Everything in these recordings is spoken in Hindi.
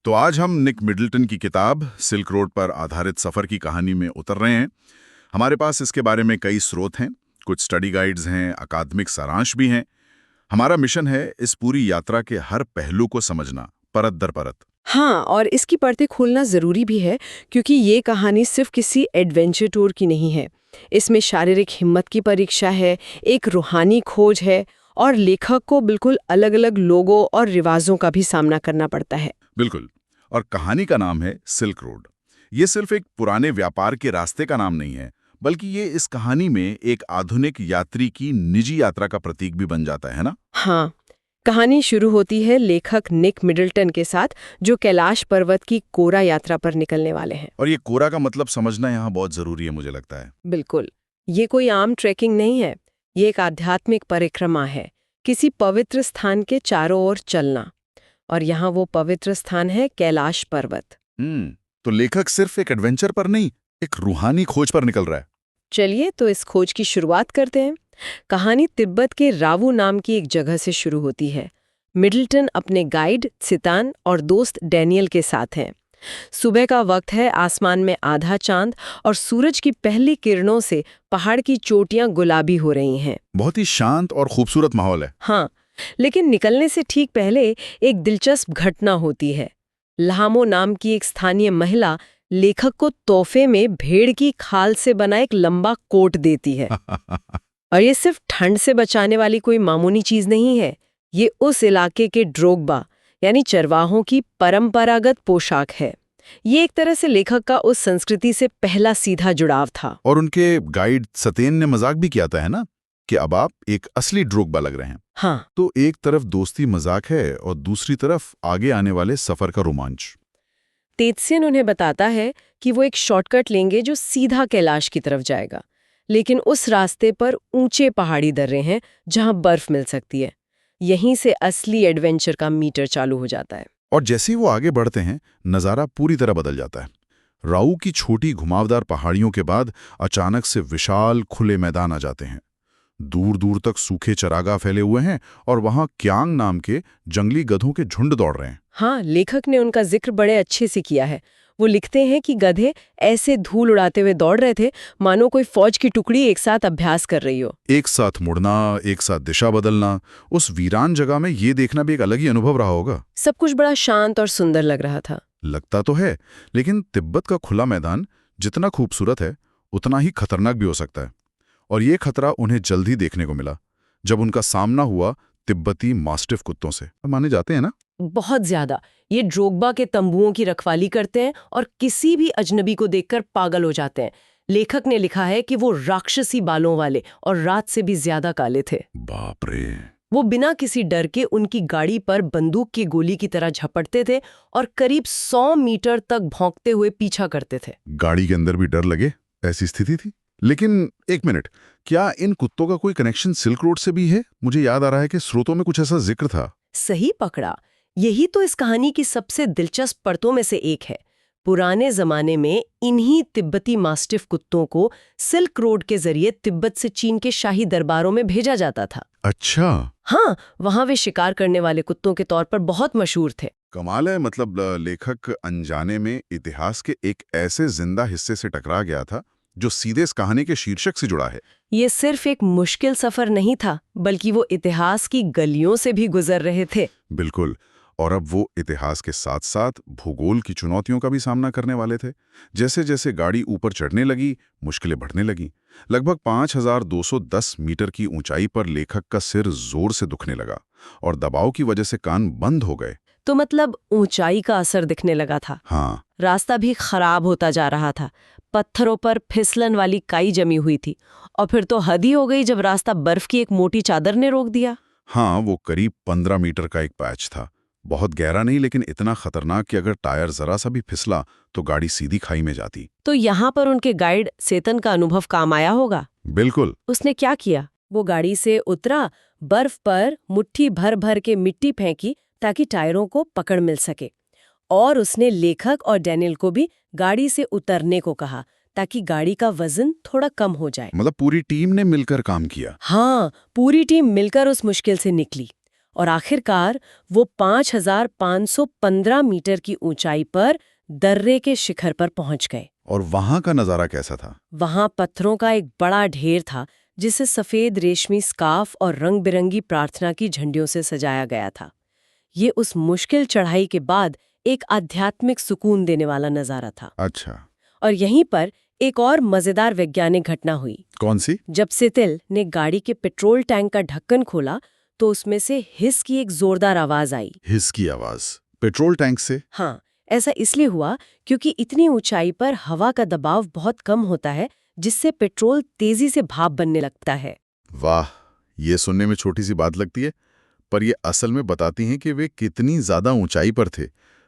तो आज हम निक मिडल्टन की किताब सिल्क रोड पर आधारित सफर की कहानी में उतर रहे हैं। हमारे पास इसके बारे में कई स्रोत हैं, कुछ स्टडी गाइड्स हैं, अकादमिक सारांश भी हैं। हमारा मिशन है इस पूरी यात्रा के हर पहलू को समझना, परत दर परत। हाँ, और इसकी परतें खोलना ज़रूरी भी है क्योंकि ये कहानी सिर्फ किसी एडवेंचर टूर की नहीं है। इसमें शारीरिक हिम्मत की परीक्षा है, एक रूहानी खोज है और लेखक को बिल्कुल अलग-अलग लोगों और रिवाजों का भी सामना करना पड़ता है। बिल्कुल। और कहानी का नाम है सिल्क रोड। ये सिर्फ एक पुराने व्यापार के रास्ते का नाम नहीं है, बल्कि ये इस कहानी में एक आधुनिक यात्री की निजी यात्रा का प्रतीक भी बन जाता है ना। हाँ, कहानी शुरू होती है लेखक निक मिडल्टन के साथ जो कैलाश पर्वत की कोरा यात्रा पर निकलने वाले हैं। और ये कोरा का मतलब समझना यहाँ बहुत जरूरी है, मुझे लगता है। बिल्कुल, ये कोई आम ट्रैकिंग नहीं है, ये एक आध्यात्मिक परिक्रमा है, किसी पवित्र स्थान के चारों ओर चलना। और यहाँ वो पवित्र स्थान है कैलाश पर्वत। तो लेखक सिर्फ एक एडवेंचर पर नहीं, एक रूहानी खोज पर निकल रहा है। चलिए तो इस खोज की शुरुआत करते हैं। कहानी तिब्बत के रावू नाम की एक जगह से शुरू होती है। मिडल्टन अपने गाइड सितान और दोस्त डैनियल के साथ हैं। सुबह का वक्त है, आसमान में आधा चांद और सूरज की पहली किरणों से पहाड़ की चोटियां गुलाबी हो रही हैं। बहुत ही शांत और खूबसूरत माहौल है। हाँ, लेकिन निकलने से ठीक पहले एक दिलचस्प घटना होती है। लामो नाम की एक स्थानीय महिला लेखक को तोहफे में भेड़ की खाल से बना एक लंबा कोट देती है। और ये सिर्फ ठंड से बचाने वाली कोई मामूली चीज नहीं है, ये उस इलाके के ड्रोगबा यानी चरवाहों की परंपरागत पोशाक है। ये एक तरह से लेखक का उस संस्कृति से पहला सीधा जुड़ाव था। और उनके गाइड सतेन ने मजाक भी किया था, है ना, कि अब आप एक असली ड्रोगबा लग रहे हैं। हाँ, तो एक तरफ दोस्ती मजाक है और दूसरी तरफ आगे आने वाले सफर का रोमांच। तेत्सियन उन्हें बताता है कि वो एक शॉर्टकट लेंगे जो सीधा कैलाश की तरफ जाएगा, लेकिन उस रास्ते पर ऊंचे पहाड़ी दर्रे हैं जहां बर्फ मिल सकती है। यहीं से असली एडवेंचर का मीटर चालू हो जाता है। और जैसे ही वो आगे बढ़ते हैं, नज़ारा पूरी तरह बदल जाता है। राऊ की छोटी घुमावदार पहाड़ियों के बाद अचानक से विशाल खुले मैदान आ जाते हैं। दूर दूर तक सूखे चरागाह फैले हुए हैं और वहां क्यांग नाम के जंगली गधों के झुंड दौड़ रहे हैं। हाँ, लेखक ने उनका जिक्र बड़े अच्छे से किया है। वो लिखते हैं कि गधे ऐसे धूल उड़ाते हुए दौड़ रहे थे मानो कोई फौज की टुकड़ी एक साथ अभ्यास कर रही हो। एक साथ मुड़ना, एक साथ दिशा बदलना, उस वीरान जगह में ये देखना भी एक अलग ही अनुभव रहा होगा। सब कुछ बड़ा शांत और सुंदर लग रहा था। लगता तो है, लेकिन तिब्बत का खुला मैदान जितना खूबसूरत है, उतना ही खतरनाक भी हो सकता है। और ये खतरा उन्हें जल्द ही देखने को मिला जब उनका सामना हुआ तिब्बती मास्टिफ कुत्तों से। माने जाते हैं ना, बहुत ज्यादा। ये ड्रोगबा के तंबुओं की रखवाली करते हैं और किसी भी अजनबी को देखकर पागल हो जाते हैं। लेखक ने लिखा है कि वो राक्षसी बालों वाले और रात से भी ज्यादा काले थे। बाप रे। वो बिना किसी डर के उनकी गाड़ी पर बंदूक की गोली की तरह झपटते थे और करीब 100 मीटर तक भौंकते हुए पीछा करते थे। गाड़ी के अंदर भी डर लगे, ऐसी स्थिति थी। लेकिन एक मिनट, क्या इन कुत्तों का कोई कनेक्शन सिल्क रोड से भी है? मुझे याद आ रहा है कि स्रोतों में कुछ ऐसा जिक्र था। सही पकड़ा। यही तो इस कहानी की सबसे दिलचस्प परतों में से एक है। पुराने जमाने में इन्हीं तिब्बती मास्टिफ कुत्तों को सिल्क रोड के जरिए तिब्बत से चीन के शाही दरबारों में भेजा जाता था। अच्छा। हाँ, वहां वे शिकार करने वाले कुत्तों के तौर पर बहुत मशहूर थे। कमाल है। मतलब लेखक अनजाने में इतिहास के एक ऐसे जिंदा हिस्से से टकरा गया था जो सीधे इस कहानी के शीर्षक से जुड़ा है। ये सिर्फ एक मुश्किल सफर नहीं था, बल्कि वो इतिहास की गलियों से भी गुजर रहे थे। बिल्कुल। और अब वो इतिहास के साथ साथ भूगोल की चुनौतियों का भी सामना करने वाले थे। जैसे जैसे गाड़ी ऊपर चढ़ने लगी, मुश्किलें बढ़ने लगी। लगभग 5210 मीटर की ऊंचाई पर लेखक का सिर जोर से दुखने लगा और दबाव की वजह से कान बंद हो गए। तो मतलब ऊंचाई का असर दिखने लगा था। हाँ। रास्ता भी खराब होता जा रहा था। पत्थरों पर फिसलन वाली काई जमी हुई थी और फिर तो हद ही हो गई जब रास्ता बर्फ की एक मोटी चादर ने रोक दिया। हाँ, वो करीब 15 मीटर का एक पैच था। बहुत गहरा नहीं, लेकिन इतना खतरनाक कि अगर टायर जरा सा भी फिसला तो गाड़ी सीधी खाई में जाती। तो यहाँ पर उनके गाइड सेतन का अनुभव काम आया होगा। बिल्कुल। उसने क्या किया? वो गाड़ी से उतरा, बर्फ पर मुट्ठी भर भर के मिट्टी फेंकी ताकि टायरों को पकड़ मिल सके। और उसने लेखक और डैनियल को भी गाड़ी से उतरने को कहा ताकि गाड़ी का वजन थोड़ा कम हो जाए। मतलब पूरी टीम ने मिलकर काम किया। हाँ, पूरी टीम मिलकर उस मुश्किल से निकली। और आखिरकार वो 5,515 मीटर की ऊंचाई पर दर्रे के शिखर पर पहुंच गए। और वहां का नजारा कैसा था? वहां पत्थरों का एक बड़ा ढेर था जिसे सफेद रेशमी स्कार्फ और रंग-बिरंगी प्रार्थना की झंडियों से सजाया गया था। ये उस मुश्किल चढ़ाई के बाद एक आध्यात्मिक सुकून देने वाला नजारा था। अच्छा, और यहीं पर एक और मजेदार वैज्ञानिक घटना हुई। कौन सी? जब सेतिल ने गाड़ी के पेट्रोल टैंक का ढक्कन खोला तो उसमें से हिस की एक जोरदार आवाज आई। हिस की आवाज पेट्रोल टैंक से? हाँ, ऐसा इसलिए हुआ क्योंकि इतनी ऊंचाई पर हवा का दबाव बहुत कम होता है, जिससे पेट्रोल तेजी से भाप बनने लगता है। वाह, ये सुनने में छोटी सी बात लगती है, पर ये असल में बताती हैं कि वे कितनी ज्यादा ऊंचाई पर थे।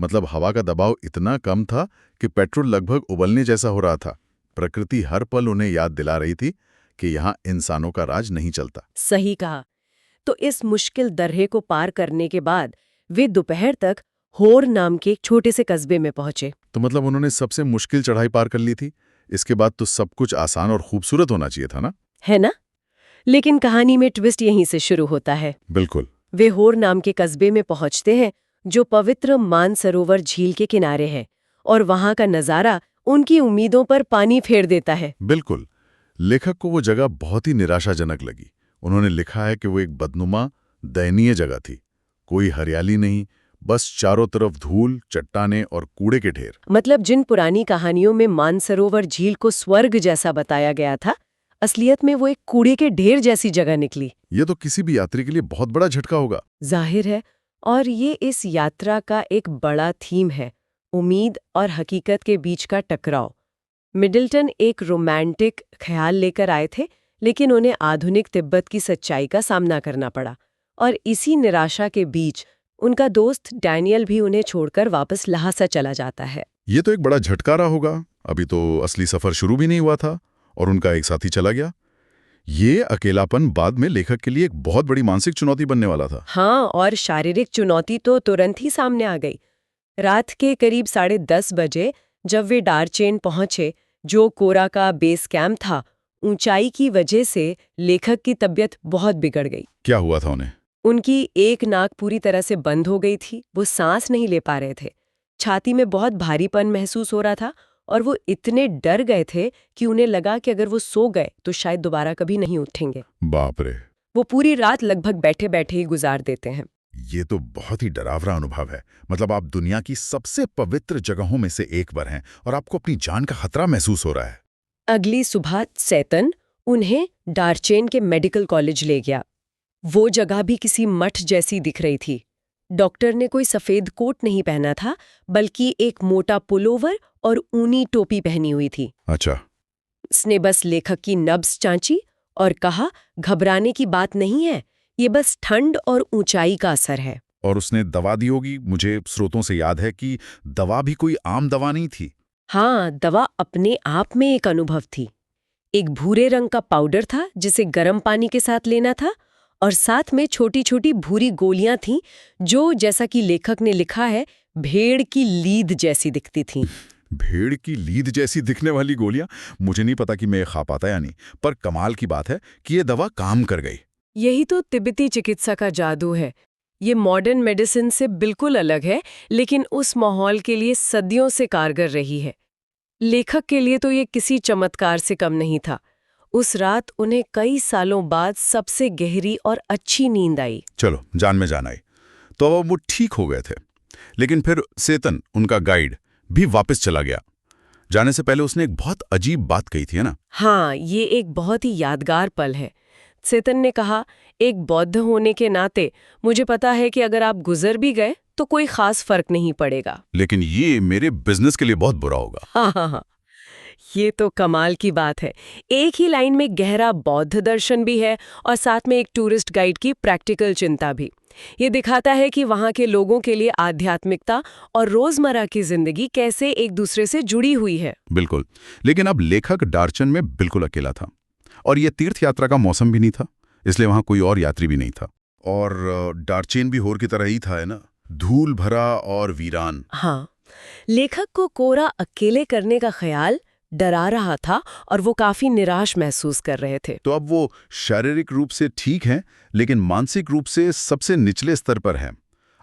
मतलब हवा का दबाव इतना कम था कि पेट्रोल लगभग उबलने जैसा हो रहा था। प्रकृति हर पल उन्हें याद दिला रही थी कि यहाँ इंसानों का राज नहीं चलता। सही कहा। तो इस मुश्किल दर्रे को पार करने के बाद वे दोपहर तक होर नाम के एक छोटे से कस्बे में पहुंचे। तो मतलब उन्होंने सबसे मुश्किल चढ़ाई पार कर ली थी। इसके बाद तो सब कुछ आसान और खूबसूरत होना चाहिए था ना? है ना? लेकिन कहानी में ट्विस्ट यहीं से शुरू होता है। बिल्कुल। वे होर नाम के कस्बे में पहुंचते हैं जो पवित्र मानसरोवर झील के किनारे है, और वहां का नजारा उनकी उम्मीदों पर पानी फेर देता है। बिल्कुल। लेखक को वो जगह बहुत ही निराशाजनक लगी। उन्होंने लिखा है कि वो एक बदनुमा, दयनीय जगह थी। कोई हरियाली नहीं, बस चारों तरफ धूल, चट्टाने और कूड़े के ढेर। मतलब जिन पुरानी कहानियों में मानसरोवर झील को स्वर्ग जैसा बताया गया था, असलियत में वो एक कूड़े के ढेर जैसी जगह निकली। ये तो किसी भी यात्री के लिए बहुत बड़ा झटका होगा। जाहिर है, और ये इस यात्रा का एक बड़ा थीम है, उम्मीद और हकीकत के बीच का टकराव। मिडल्टन एक रोमांटिक ख्याल लेकर आए थे, लेकिन उन्हें आधुनिक तिब्बत की सच्चाई का सामना करना पड़ा, और इसी निराशा के बीच उनका दोस्त डैनियल भी उन्हें छोड़कर वापस लहासा चला जाता है। ये तो एक बड़ा झटका रहा होगा। अभी तो असली सफर शुरू भी नहीं हुआ था और उनका एक साथी चला गया। ये अकेलापन बाद में लेखक के लिए एक बहुत बड़ी मानसिक चुनौती बनने वाला था। हाँ, और शारीरिक चुनौती तो तुरंत ही सामने आ गई। रात के करीब 10:30 बजे जब वे डार्चेन पहुंचे, जो कोरा का बेस कैंप था, ऊंचाई की वजह से लेखक की तबीयत बहुत बिगड़ गई। क्या हुआ था उन्हें? उनकी एक नाक पूरी तरह से बंद हो गई थी, वो सांस नहीं ले पा रहे थे। छाती में बहुत भारीपन महसूस हो रहा था, और वो इतने डर गए थे कि उन्हें लगा कि अगर वो सो गए तो शायद दोबारा कभी नहीं उठेंगे। बाप रे। वो पूरी रात लगभग बैठे बैठे ही गुजार देते हैं। ये तो बहुत ही डरावना अनुभव है। मतलब आप दुनिया की सबसे पवित्र जगहों में से एक पर हैं और आपको अपनी जान का खतरा महसूस हो रहा है। अगली सुबह सैतन उन्हें डार्चेन के मेडिकल कॉलेज ले गया। वो जगह भी किसी मठ जैसी दिख रही थी। डॉक्टर ने कोई सफेद कोट नहीं पहना था, बल्कि एक मोटा पुलोवर और ऊनी टोपी पहनी हुई थी। अच्छा। उसने बस लेखक की नब्ज जांची और कहा, घबराने की बात नहीं है, ये बस ठंड और ऊंचाई का असर है। और उसने दवा दी होगी। मुझे स्रोतों से याद है कि दवा भी कोई आम दवा नहीं थी। हाँ, दवा अपने आप में एक अनुभव थी। एक भूरे रंग का पाउडर था जिसे गर्म पानी के साथ लेना था, और साथ में छोटी छोटी भूरी गोलियां थीं जो, जैसा कि लेखक ने लिखा है, भेड़ की लीद जैसी दिखती थीं। भेड़ की लीद जैसी दिखने वाली गोलियां? मुझे नहीं पता कि मैं ये खा पाता या नहीं, पर कमाल की बात है कि ये दवा काम कर गई। यही तो तिब्बती चिकित्सा का जादू है। ये मॉडर्न मेडिसिन से बिल्कुल अलग है, लेकिन उस माहौल के लिए सदियों से कारगर रही है। लेखक के लिए तो ये किसी चमत्कार से कम नहीं था। उस रात उन्हें कई सालों बाद सबसे गहरी और अच्छी नींद आई। चलो, जान में जान आई। तो अब वो ठीक हो गए थे। लेकिन फिर सेतन, उनका गाइड, भी वापस चला गया। जाने से पहले उसने एक बहुत अजीब बात कही थी, है ना? हाँ, ये एक बहुत ही यादगार पल है। सेतन ने कहा, एक बौद्ध होने के नाते मुझे पता है कि अगर आप गुजर भी गए तो कोई खास फर्क नहीं पड़ेगा, लेकिन ये मेरे बिजनेस के लिए बहुत बुरा होगा। हाँ हाँ हाँ, ये तो कमाल की बात है। एक ही लाइन में गहरा बौद्ध दर्शन भी है और साथ में एक टूरिस्ट गाइड की प्रैक्टिकल चिंता भी। ये दिखाता है कि वहाँ के लोगों के लिए आध्यात्मिकता और रोजमर्रा की जिंदगी कैसे एक दूसरे से जुड़ी हुई है। बिल्कुल। लेकिन अब लेखक डार्चन में बिल्कुल अकेला था, और यह तीर्थ यात्रा का मौसम भी नहीं था, इसलिए वहां कोई और यात्री भी नहीं था। और डार्चेन भी होर की तरह ही था, है ना? धूल भरा और वीरान। हाँ, लेखक को कोरा अकेले करने का ख्याल डरा रहा था और वो काफी निराश महसूस कर रहे थे। तो अब वो शारीरिक रूप से ठीक हैं, लेकिन मानसिक रूप से सबसे निचले स्तर पर हैं,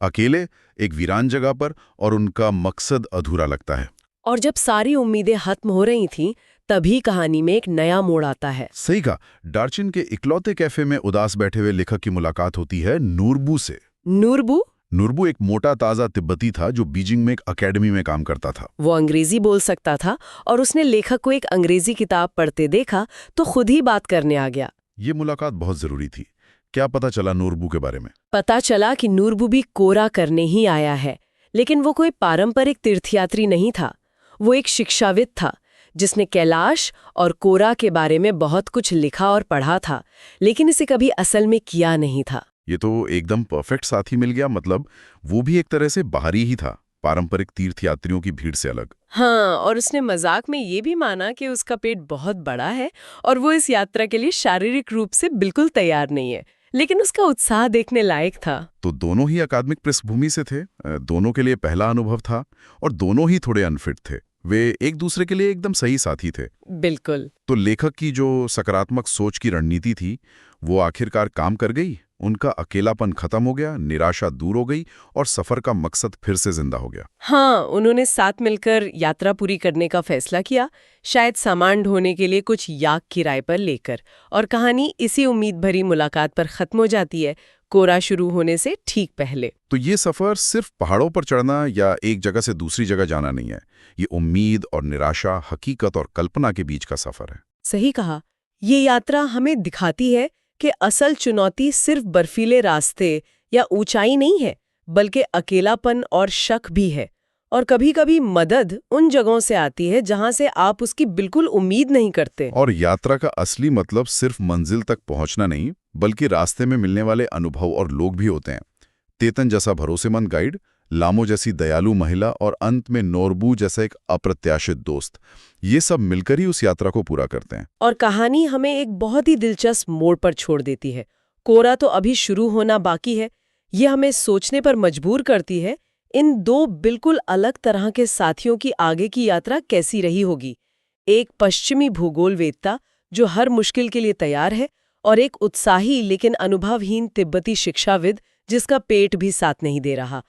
अकेले एक वीरान जगह पर, और उनका मकसद अधूरा लगता है। और जब सारी उम्मीदें खत्म हो रही थीं, तभी कहानी में एक नया मोड़ आता है। सही कहा। डार्चिन के इकलौते कैफे में उदास बैठे हुए लेखक की मुलाकात होती है नूरबू से। नूरबू? नूरबू एक मोटा ताजा तिब्बती था जो बीजिंग में एक अकेडमी में काम करता था। वो अंग्रेजी बोल सकता था और उसने लेखक को एक अंग्रेजी किताब पढ़ते देखा तो खुद ही बात करने आ गया। ये मुलाकात बहुत जरूरी थी। क्या पता चला नूरबू के बारे में? पता चला कि नूरबू भी कोरा करने ही आया है, लेकिन वो कोई पारंपरिक तीर्थयात्री नहीं था। वो एक शिक्षाविद था जिसने कैलाश और कोरा के बारे में बहुत कुछ लिखा और पढ़ा था, लेकिन इसे कभी असल में किया नहीं था। ये तो एकदम परफेक्ट साथी मिल गया। मतलब वो भी एक तरह से बाहरी ही था, पारंपरिक तीर्थयात्रियों की भीड़ से अलग। हाँ, और उसने मजाक में ये भी माना कि उसका पेट बहुत बड़ा है और वो इस यात्रा के लिए शारीरिक रूप से बिल्कुल तैयार नहीं है, लेकिन उसका उत्साह देखने लायक था। तो दोनों ही अकादमिक पृष्ठभूमि से थे, दोनों के लिए पहला अनुभव था, और दोनों ही थोड़े अनफिट थे। वे एक दूसरे के लिए एकदम सही साथी थे। बिल्कुल। तो लेखक की जो सकारात्मक सोच की रणनीति थी, वो आखिरकार काम कर गई। उनका अकेलापन खत्म हो गया, निराशा दूर हो गई, और सफर का मकसद फिर से जिंदा हो गया। हाँ, उन्होंने साथ मिलकर यात्रा पूरी करने का फैसला किया, शायद सामान ढोने के लिए कुछ याक किराए पर लेकर। और कहानी इसी उम्मीद भरी मुलाकात पर खत्म हो जाती है, कोरा शुरू होने से ठीक पहले। तो ये सफर सिर्फ पहाड़ों पर चढ़ना या एक जगह से दूसरी जगह जाना नहीं है। ये उम्मीद और निराशा, हकीकत और कल्पना के बीच का सफर है। सही कहा। ये यात्रा हमें दिखाती है कि असल चुनौती सिर्फ बर्फीले रास्ते या ऊंचाई नहीं है, बल्कि अकेलापन और शक भी है। और कभी-कभी मदद उन जगहों से आती है जहां से आप उसकी बिल्कुल उम्मीद नहीं करते। और यात्रा का असली मतलब सिर्फ मंजिल तक पहुंचना नहीं, बल्कि रास्ते में मिलने वाले अनुभव और लोग भी होते हैं। तेतन जैसा भरोसेमंद गाइड, लामो जैसी दयालु महिला, और अंत में नोरबू जैसा एक अप्रत्याशित दोस्त, ये सब मिलकर ही उस यात्रा को पूरा करते हैं। और कहानी हमें एक बहुत ही दिलचस्प मोड़ पर छोड़ देती है। कोरा तो अभी शुरू होना बाकी है। ये हमें सोचने पर मजबूर करती है, इन दो बिल्कुल अलग तरह के साथियों की आगे की यात्रा कैसी रही होगी। एक पश्चिमी भूगोलवेत्ता जो हर मुश्किल के लिए तैयार है, और एक उत्साही लेकिन अनुभवहीन तिब्बती शिक्षाविद जिसका पेट भी साथ नहीं दे रहा।